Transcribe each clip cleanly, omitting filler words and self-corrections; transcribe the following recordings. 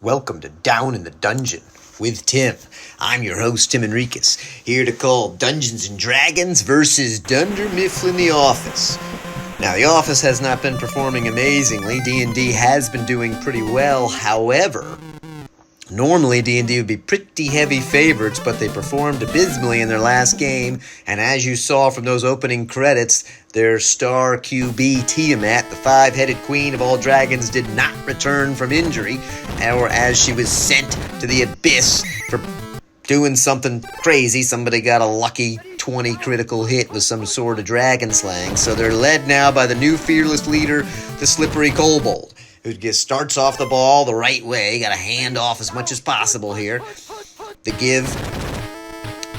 Welcome to Down in the Dungeon with Tim. I'm your host, Tim Enriquez, here to call Dungeons & Dragons versus Dunder Mifflin The Office. Now, The Office has not been performing amazingly. D&D has been doing pretty well. However, normally D&D would be pretty heavy favorites, but they performed abysmally in their last game, and as you saw from those opening credits, their star QB Tiamat, the five-headed queen of all dragons, did not return from injury, or as she was sent to the abyss for doing something crazy. Somebody got a lucky 20 critical hit with some sort of dragon slang, so they're led now by the new fearless leader, the Slippery Kobold, who just starts off the ball the right way. Got to hand off as much as possible here. The give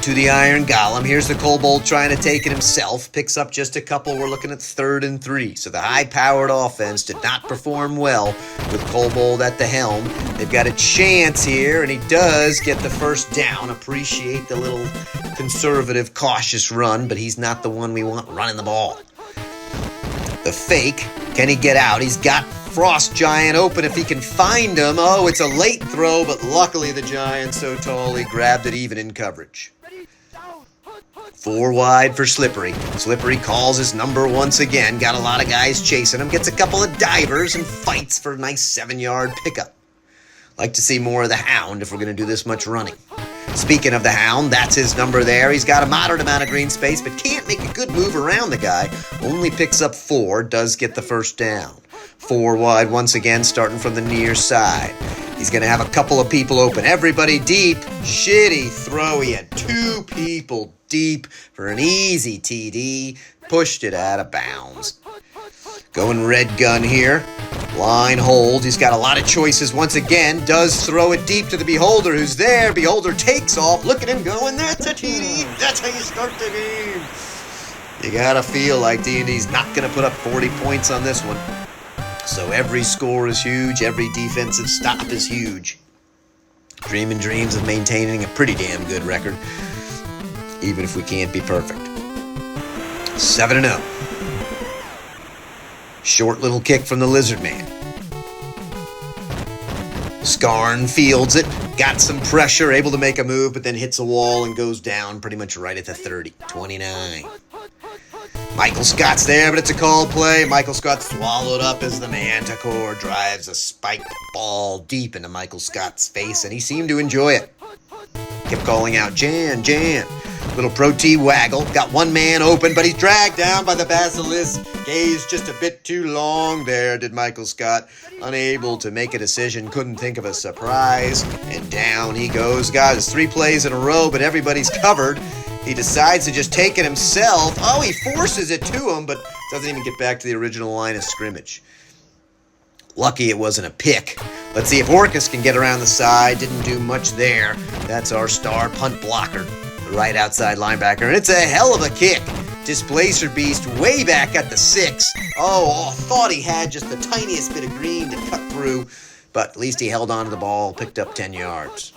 to the Iron Golem. Here's the Kobold trying to take it himself. Picks up just a couple. We're looking at 3rd and 3. So the high-powered offense did not perform well with Kobold at the helm. They've got a chance here, and he does get the first down. Appreciate the little conservative, cautious run, but he's not the one we want running the ball. The fake. Can he get out? He's got Frost Giant open if he can find him. Oh, it's a late throw, but luckily the Giant's so tall he grabbed it even in coverage. 4 wide for Slippery. Slippery calls his number once again. Got a lot of guys chasing him. Gets a couple of divers and fights for a nice 7-yard pickup. Like to see more of the Hound if we're going to do this much running. Speaking of the Hound, that's his number there. He's got a moderate amount of green space, but can't make a good move around the guy. Only picks up 4, does get the first down. 4 wide once again, starting from the near side. He's going to have a couple of people open. Everybody deep. Shitty throw. He had 2 people deep for an easy TD. Pushed it out of bounds. Going red gun here. Line hold. He's got a lot of choices once again. Does throw it deep to the Beholder, who's there. Beholder takes off. Look at him going. That's a TD. That's how you start the game. You got to feel like D&D's not going to put up 40 points on this one. So every score is huge. Every defensive stop is huge. Dreaming dreams of maintaining a pretty damn good record, even if we can't be perfect. 7-0. Short little kick from the Lizard Man. Skarn fields it. Got some pressure, able to make a move, but then hits a wall and goes down pretty much right at the 30. 29. Michael Scott's there, but it's a called play. Michael Scott swallowed up as the Manticore drives a spiked ball deep into Michael Scott's face, and he seemed to enjoy it. Kept calling out, Jan, Jan. Little pro-T waggle. Got one man open, but he's dragged down by the Basilisk. Gaze just a bit too long there, did Michael Scott. Unable to make a decision, couldn't think of a surprise. And down he goes. Guys, 3 plays in a row, but everybody's covered. He decides to just take it himself. Oh, he forces it to him, but doesn't even get back to the original line of scrimmage. Lucky it wasn't a pick. Let's see if Orcus can get around the side. Didn't do much there. That's our star punt blocker, the right outside linebacker. And it's a hell of a kick. Displacer Beast way back at the 6. Oh, thought he had just the tiniest bit of green to cut through, but at least he held on to the ball, picked up 10 yards.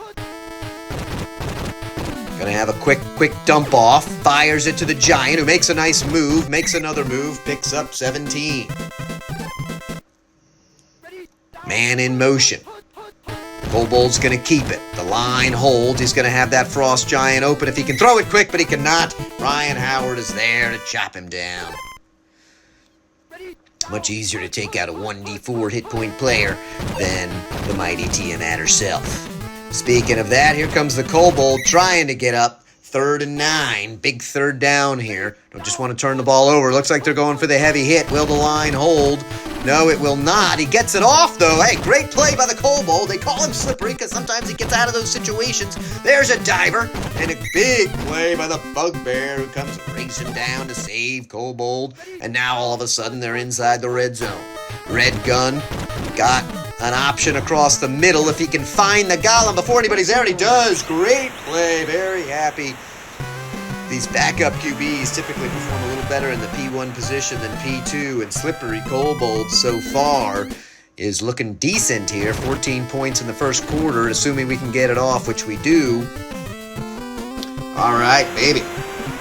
Gonna have a quick dump off. Fires it to the Giant, who makes a nice move, makes another move, picks up 17. Man in motion. Kobold's gonna keep it. The line holds. He's gonna have that Frost Giant open if he can throw it quick, but he cannot. Ryan Howard is there to chop him down. Much easier to take out a 1d4 hit point player than the mighty Tiamat herself. Speaking of that, here comes the Kobold trying to get up. 3rd and 9. Big 3rd down here. Don't just want to turn the ball over. Looks like they're going for the heavy hit. Will the line hold? No, it will not. He gets it off, though. Hey, great play by the Kobold. They call him Slippery because sometimes he gets out of those situations. There's a diver. And a big play by the Bugbear, who comes racing down to save Kobold. And now, all of a sudden, they're inside the red zone. Red gun. Got an option across the middle if he can find the Golem before anybody's there, and he does. Great play. Very happy. These backup QBs typically perform a little better in the P1 position than P2, and Slippery Kobold so far is looking decent here. 14 points in the first quarter, assuming we can get it off, which we do. All right, baby.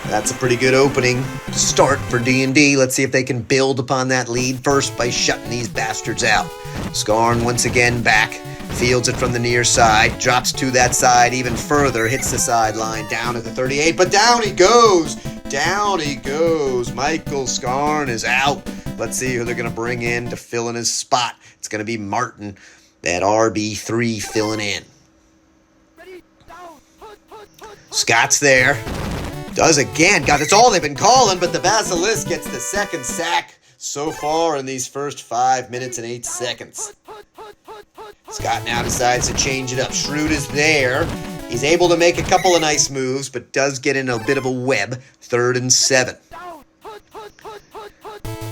That's a pretty good opening start for D&D. Let's see if they can build upon that lead first by shutting these bastards out. Skarn once again back. Fields it from the near side, drops to that side even further, hits the sideline, down at the 38, but down he goes! Down he goes! Michael Scarn is out. Let's see who they're going to bring in to fill in his spot. It's going to be Martin, that RB3 filling in. Scott's there. Does again. God, that's all they've been calling, but the Basilisk gets the second sack so far in these first 5 minutes and 8 seconds. Scott now decides to change it up. Schrute is there. He's able to make a couple of nice moves, but does get in a bit of a web. 3rd and 7.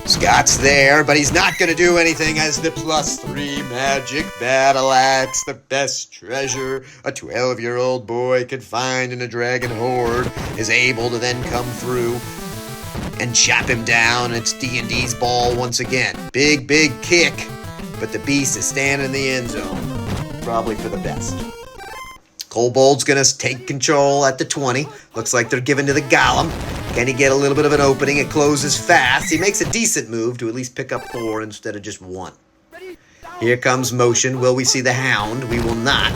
Scott's there, but he's not going to do anything as the +3 magic battle axe, the best treasure a 12-year-old boy could find in a dragon horde, is able to then come through and chop him down. It's D&D's ball once again. Big, big kick, but the beast is standing in the end zone, probably for the best. Kobold's going to take control at the 20. Looks like they're giving to the Golem. Can he get a little bit of an opening? It closes fast. He makes a decent move to at least pick up 4 instead of just 1. Here comes motion. Will we see the Hound? We will not.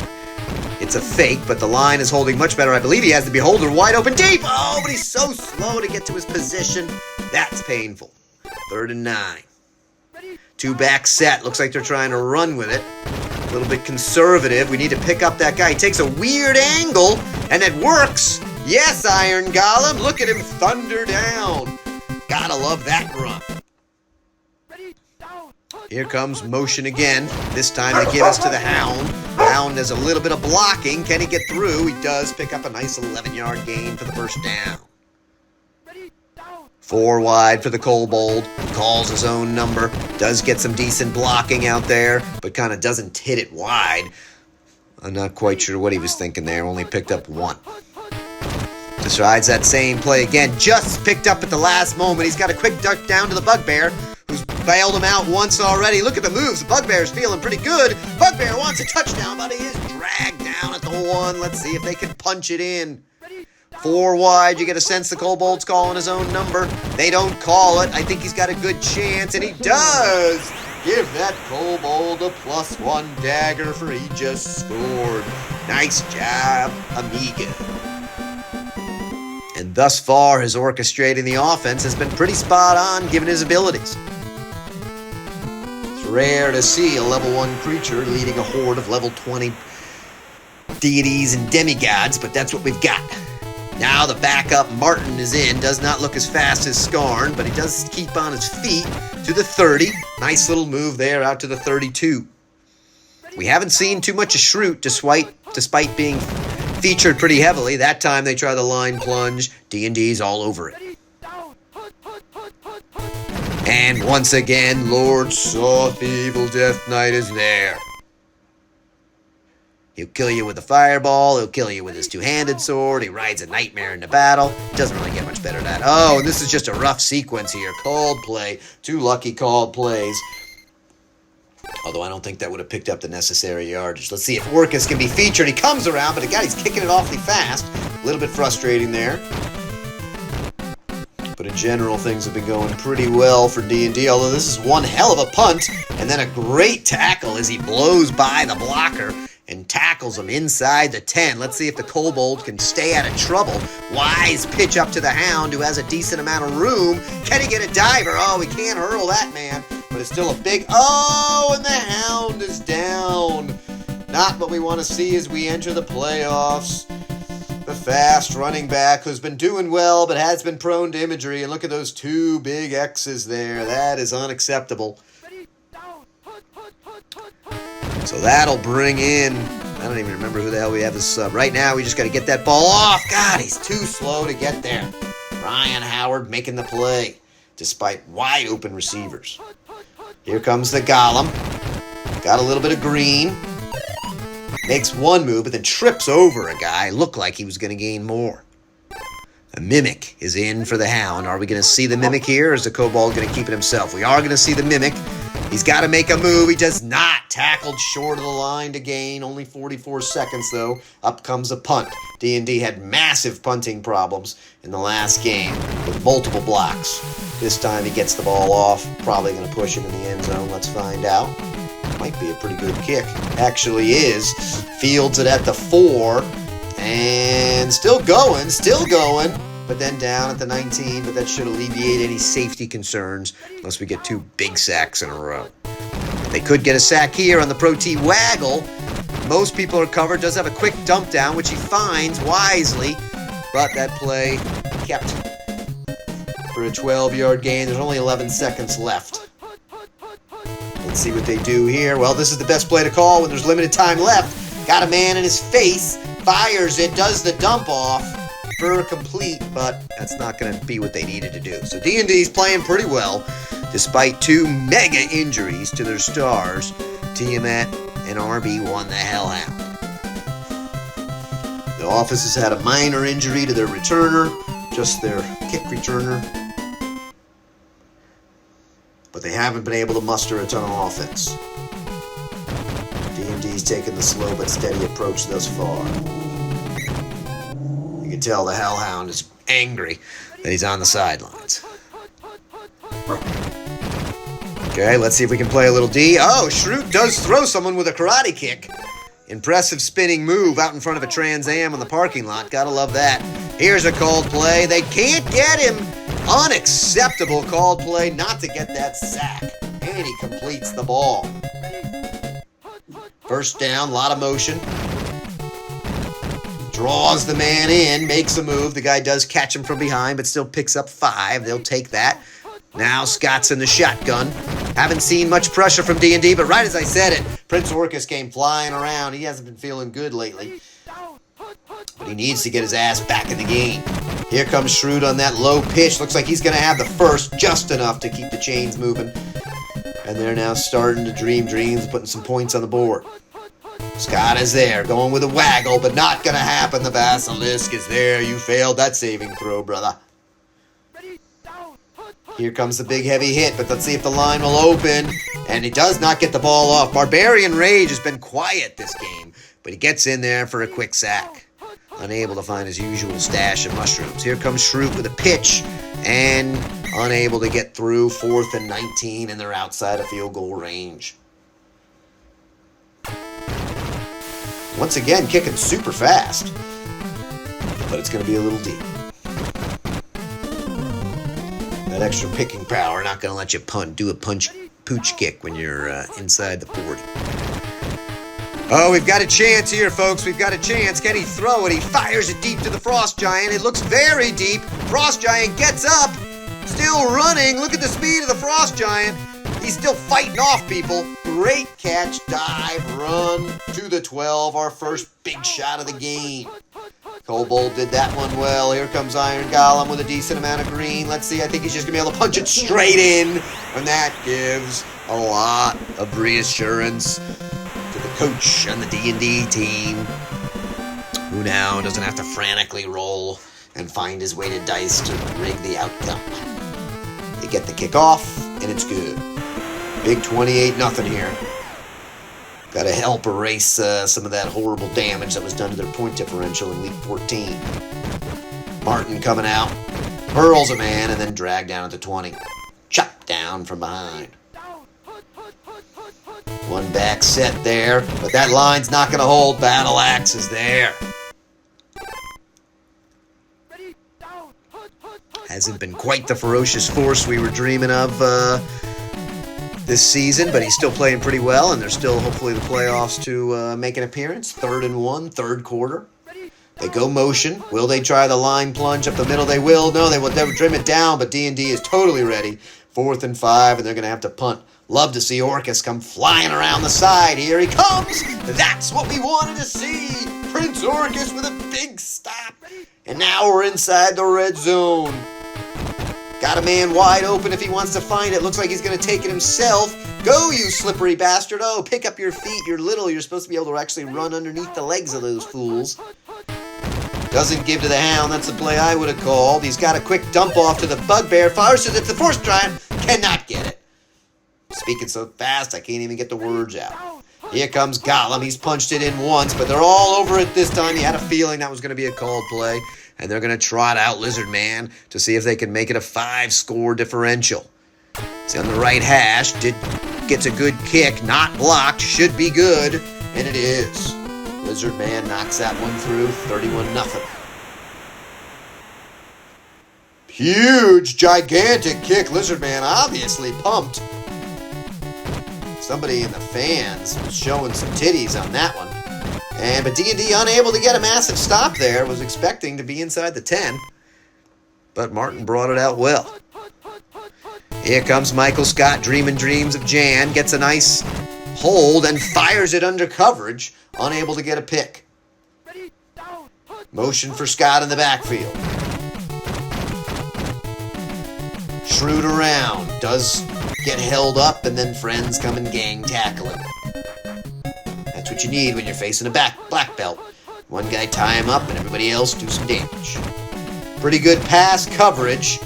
It's a fake, but the line is holding much better. I believe he has the Beholder wide open deep. Oh, but he's so slow to get to his position. That's painful. 3rd and 9. 2-back set. Looks like they're trying to run with it. A little bit conservative. We need to pick up that guy. He takes a weird angle, and it works. Yes, Iron Golem. Look at him thunder down. Gotta love that run. Here comes motion again. This time they give us to the Hound. Hound has a little bit of blocking. Can he get through? He does pick up a nice 11-yard gain for the first down. 4 wide for the Kobold. Calls his own number. Does get some decent blocking out there, but kind of doesn't hit it wide. I'm not quite sure what he was thinking there. Only picked up 1. Decides that same play again. Just picked up at the last moment. He's got a quick duck down to the Bugbear, who's bailed him out once already. Look at the moves. The Bugbear's feeling pretty good. Bugbear wants a touchdown, but he is dragged down at the 1. Let's see if they can punch it in. 4 wide. You get a sense the Kobold's calling his own number. They don't call it. I think he's got a good chance, and he does. Give that Kobold a +1 dagger for he just scored. Nice job, amigo. And thus far, his orchestrating the offense has been pretty spot on given his abilities. It's rare to see a level 1 creature leading a horde of level 20 deities and demigods, but that's what we've got. Now the backup Martin is in. Does not look as fast as Scarn, but he does keep on his feet to the 30. Nice little move there out to the 32. We haven't seen too much of Schrute despite being featured pretty heavily. That time they try the line plunge. D&D's all over it. And once again, Lord Soth Evil Death Knight is there. He'll kill you with a fireball. He'll kill you with his 2-handed sword. He rides a nightmare into battle. Doesn't really get much better than that. Oh, and this is just a rough sequence here. Called play. 2 lucky called plays. Although I don't think that would have picked up the necessary yardage. Let's see if Orcus can be featured. He comes around, but again, he's kicking it awfully fast. A little bit frustrating there. But in general, things have been going pretty well for D&D, although this is one hell of a punt, and then a great tackle as he blows by the blocker and tackles him inside the 10. Let's see if the Kobold can stay out of trouble. Wise pitch up to the Hound, who has a decent amount of room. Can he get a diver? Oh, he can't hurl that man. But it's still a big... Oh, and the Hound is down. Not what we want to see as we enter the playoffs. The fast running back who's been doing well but has been prone to injury. And look at those 2 big X's there. That is unacceptable. So that'll bring in... I don't even remember who the hell we have as sub. Right now, we just got to get that ball off. God, he's too slow to get there. Ryan Howard making the play, despite wide open receivers. Here comes the Golem. Got a little bit of green. Makes 1 move, but then trips over a guy. Looked like he was going to gain more. A Mimic is in for the Hound. Are we going to see the Mimic here, or is the Kobold going to keep it himself? We are going to see the Mimic. He's got to make a move. He does not. Tackled short of the line to gain. Only 44 seconds, though. Up comes a punt. D&D had massive punting problems in the last game with multiple blocks. This time he gets the ball off. Probably going to push it in the end zone. Let's find out. Might be a pretty good kick. Actually is. Fields it at the 4. And still going. But then down at the 19. But that should alleviate any safety concerns unless we get 2 big sacks in a row. They could get a sack here on the Pro T waggle. Most people are covered. Does have a quick dump down, which he finds wisely. But that play kept for a 12-yard gain. There's only 11 seconds left. Let's see what they do here. Well, this is the best play to call when there's limited time left. Got a man in his face. Fires it. Does the dump off for a complete. But that's not going to be what they needed to do. So D&D's playing pretty well. Despite 2 mega injuries to their stars, Tiamat and RB won the Hellhound. The Office has had a minor injury to their returner, just their kick returner. But they haven't been able to muster a ton of offense. D&D's taken the slow but steady approach thus far. You can tell the Hellhound is angry that he's on the sidelines. Okay, let's see if we can play a little D. Oh, Schrute does throw someone with a karate kick. Impressive spinning move out in front of a Trans Am in the parking lot. Gotta love that. Here's a called play. They can't get him. Unacceptable called play not to get that sack. And he completes the ball. First down, a lot of motion. Draws the man in, makes a move. The guy does catch him from behind, but still picks up 5. They'll take that. Now Scott's in the shotgun. Haven't seen much pressure from D&D, but right as I said it, Prince Orcus came flying around. He hasn't been feeling good lately. But he needs to get his ass back in the game. Here comes Schrute on that low pitch. Looks like he's going to have the first, just enough to keep the chains moving. And they're now starting to dream dreams, putting some points on the board. Scott is there, going with a waggle, but not going to happen. The Basilisk is there. You failed that saving throw, brother. Here comes the big heavy hit, but let's see if the line will open. And he does not get the ball off. Barbarian Rage has been quiet this game, but he gets in there for a quick sack. Unable to find his usual stash of mushrooms. Here comes Schrute with a pitch, and unable to get through. 4th and 19, and they're outside of field goal range. Once again, kicking super fast, but it's going to be a little deep. That extra picking power not going to let you do a pooch kick when you're inside the 40. Oh, we've got a chance here, folks. We've got a chance. Can he throw it? He fires it deep to the Frost Giant. It looks very deep. Frost Giant gets up. Still running. Look at the speed of the Frost Giant. He's still fighting off people. Great catch, dive, run to the 12. Our first big shot of the game. Kobold did that one well. Here comes Iron Golem with a decent amount of green. Let's see. I think he's just going to be able to punch it straight in. And that gives a lot of reassurance to the coach and the D&D team, who now doesn't have to frantically roll and find his way to dice to rig the outcome. They get the kick off, and it's good. Big 28-0 here. Got to help erase some of that horrible damage that was done to their point differential in Week 14. Martin coming out, hurls a man, and then dragged down at the 20. Chopped down from behind. One back set there, but that line's not going to hold. Battle Axe is there. Hasn't been quite the ferocious force we were dreaming of this season, but he's still playing pretty well, and there's still hopefully the playoffs to make an appearance. 3rd and 1, third quarter. They go motion. Will they try the line plunge up the middle? They will. No, they will never trim it down, but D&D is totally ready. 4th and 5, and they're going to have to punt. Love to see Orcus come flying around the side. Here he comes. That's what we wanted to see. Prince Orcus with a big stop. And now we're inside the red zone. Got a man wide open if he wants to find it. Looks like he's going to take it himself. Go, you slippery bastard. Oh, pick up your feet. You're little. You're supposed to be able to actually run underneath the legs of those fools. Doesn't give to the Hound. That's the play I would have called. He's got a quick dump off to the Bugbear. Fires so that the Force Giant cannot get it. Speaking so fast, I can't even get the words out. Here comes Golem. He's punched it in once, but they're all over it this time. He had a feeling that was going to be a called play. And they're going to trot out Lizard Man to see if they can make it a 5-score differential. He's on the right hash. Did gets a good kick, not blocked, should be good, and it is. Lizard Man knocks that one through, 31-0. Huge, gigantic kick. Lizard Man obviously pumped. Somebody in the fans was showing some titties on that one. But D&D unable to get a massive stop there. Was expecting to be inside the 10. But Martin brought it out well. Here comes Michael Scott, dreaming dreams of Jan. Gets a nice hold and fires it under coverage. Unable to get a pick. Motion for Scott in the backfield. Shrewd around. Does get held up, and then friends come and gang tackle him. That's what you need when you're facing a black belt. One guy tie him up, and everybody else do some damage. Pretty good pass coverage.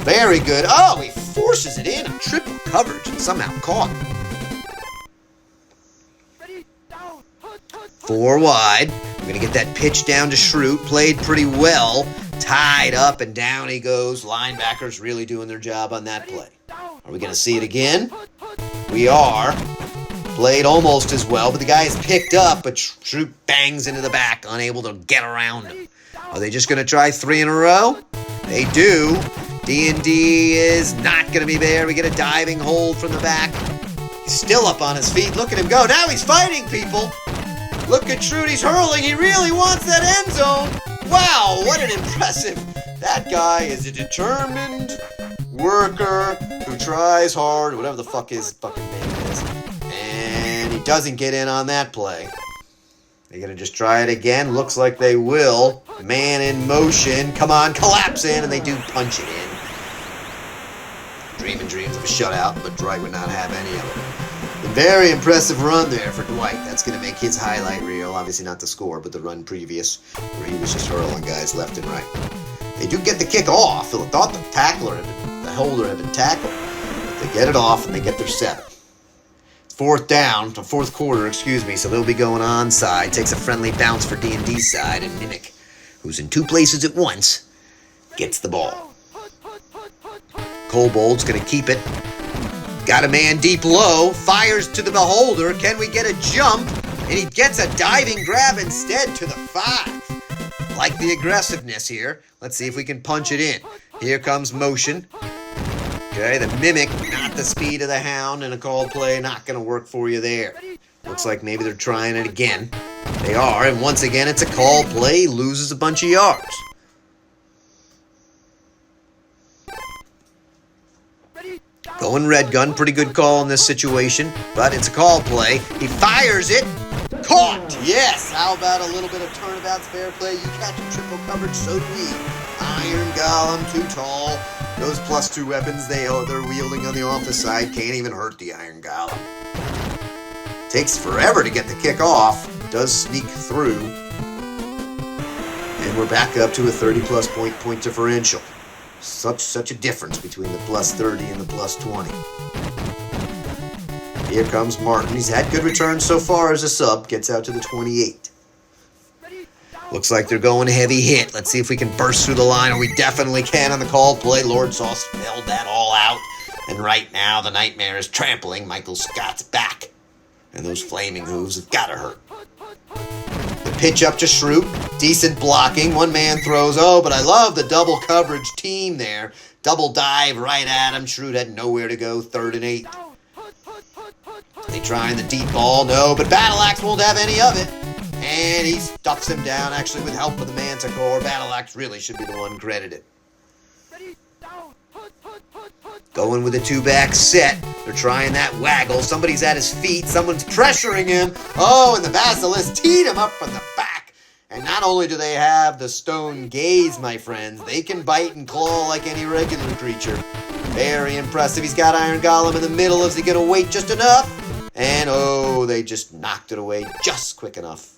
Very good. Oh, he forces it in. A triple coverage and somehow caught. 4 wide. We're going to get that pitch down to Schrute. Played pretty well. Tied up, and down he goes. Linebackers really doing their job on that play. Are we going to see it again? We are. Played almost as well, but the guy is picked up, but Schrute bangs into the back, unable to get around him. Are they just going to try 3 in a row? They do. D&D is not going to be there. We get a diving hold from the back. He's still up on his feet. Look at him go. Now he's fighting people. Look at Schrute. He's hurling. He really wants that end zone. Wow, what an impressive. That guy is a determined worker who tries hard, whatever the fuck his fucking name is. And he doesn't get in on that play. They're going to just try it again. Looks like they will. Man in motion. Come on, collapse in, and they do punch it in. Dreaming dreams of a shutout, but Dwight would not have any of it. A very impressive run there for Dwight. That's going to make his highlight reel. Obviously not the score, but the run previous, where he was just hurling guys left and right. They do get the kick off. I thought the holder had been tackled. But they get it off, and they get their 7. Fourth quarter, so they'll be going onside. Takes a friendly bounce for D&D's side, and Mimic, who's in 2 places at once, gets the ball. Kobold's going to keep it. Got a man deep low, fires to the beholder. Can we get a jump? And he gets a diving grab instead to the 5. Like the aggressiveness here. Let's see if we can punch it in. Here comes motion. Okay, the Mimic, not the speed of the Hound, and a called play, not going to work for you there. Looks like maybe they're trying it again. They are, and once again, it's a called play. Loses a bunch of yards. Going red gun, pretty good call in this situation, but it's a call play. He fires it. Caught! Yes! How about a little bit of turnabout's fair play? You catch a triple coverage, so do we. Iron Golem, too tall. Those +2 weapons they're wielding on the office side can't even hurt the Iron Golem. Takes forever to get the kick off. Does sneak through. And we're back up to a 30-plus point differential. Such a difference between the +30 and the +20. Here comes Martin. He's had good returns so far as a sub. Gets out to the 28. Looks like they're going heavy hit. Let's see if we can burst through the line, and we definitely can on the call play. Lord Sauce held that all out. And right now, the Nightmare is trampling Michael Scott's back. And those flaming hooves have got to hurt. The pitch up to Schrute. Decent blocking. One man throws. Oh, but I love the double coverage team there. Double dive right at him. Schrute had nowhere to go. 3rd and 8. They trying the deep ball. No, but Battle Axe won't have any of it. And he stuffs him down, actually, with help of the Manticore. Battle Axe really should be the one credited. Going with a 2-back set. They're trying that waggle. Somebody's at his feet. Someone's pressuring him. Oh, and the Basilisk teed him up from the back. And not only do they have the stone gaze, my friends, they can bite and claw like any regular creature. Very impressive. He's got Iron Golem in the middle. Is he going to wait just enough? And, oh, they just knocked it away just quick enough.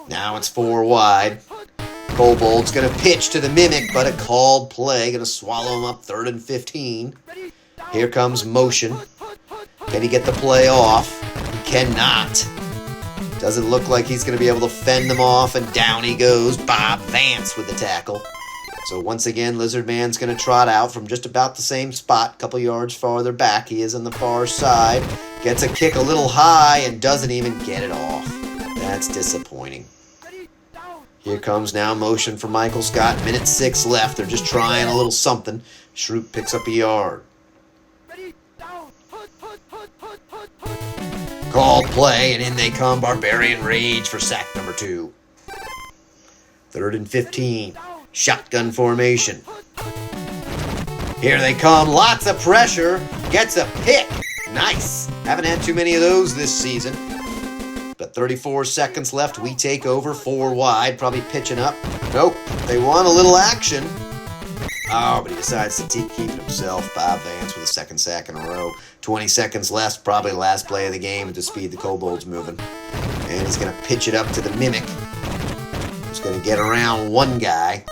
Now it's 4 wide. Kobold's going to pitch to the Mimic, but a called play. Going to swallow him up 3rd and 15. Here comes motion. Can he get the play off? He cannot. Doesn't look like he's going to be able to fend them off, and down he goes. Bob Vance with the tackle. So once again, Lizard Man's going to trot out from just about the same spot, a couple yards farther back. He is on the far side. Gets a kick a little high and doesn't even get it off. That's disappointing. Here comes now motion for Michael Scott. Minute 6 left. They're just trying a little something. Schrute picks up a yard. Called play, and in they come. Barbarian Rage for sack number 2. 3rd and 15. Shotgun formation. Here they come. Lots of pressure. Gets a pick. Nice. Haven't had too many of those this season. But 34 seconds left. We take over 4 wide. Probably pitching up. Nope. They want a little action. Oh, but he decides to keep it himself. Bob Vance with a 2nd sack in a row. 20 seconds left. Probably the last play of the game at the speed the Kobolds moving. And he's going to pitch it up to the Mimic. He's going to get around one guy.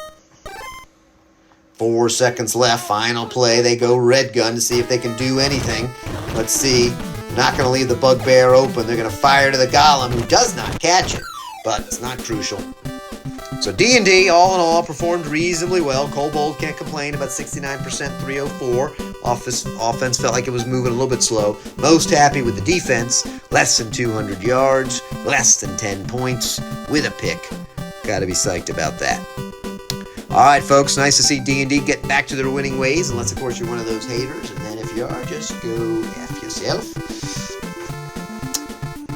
4 seconds left. Final play. They go red gun to see if they can do anything. Let's see. Not going to leave the bugbear open. They're going to fire to the golem, who does not catch it, but it's not crucial. So D&D, all in all, performed reasonably well. Kobold can't complain, about 69%, 304. Offense felt like it was moving a little bit slow. Most happy with the defense. Less than 200 yards, less than 10 points, with a pick. Got to be psyched about that. All right, folks, nice to see D&D get back to their winning ways, unless, of course, you're one of those haters. And then if you are, just go F yourself.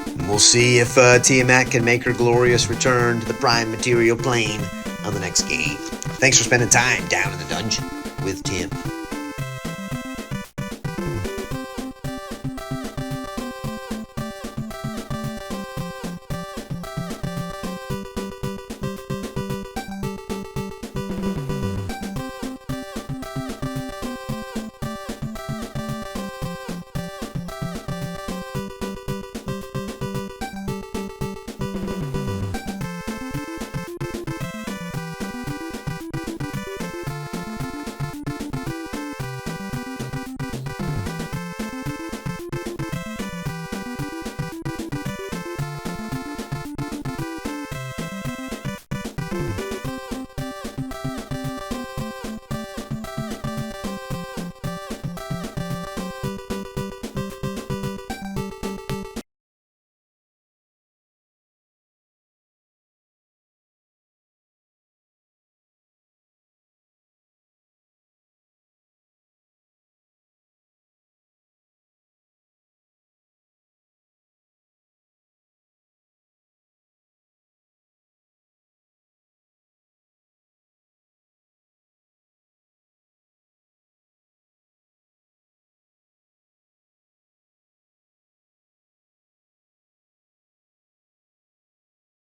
And we'll see if Tiamat can make her glorious return to the prime material plane on the next game. Thanks for spending time down in the dungeon with Tim.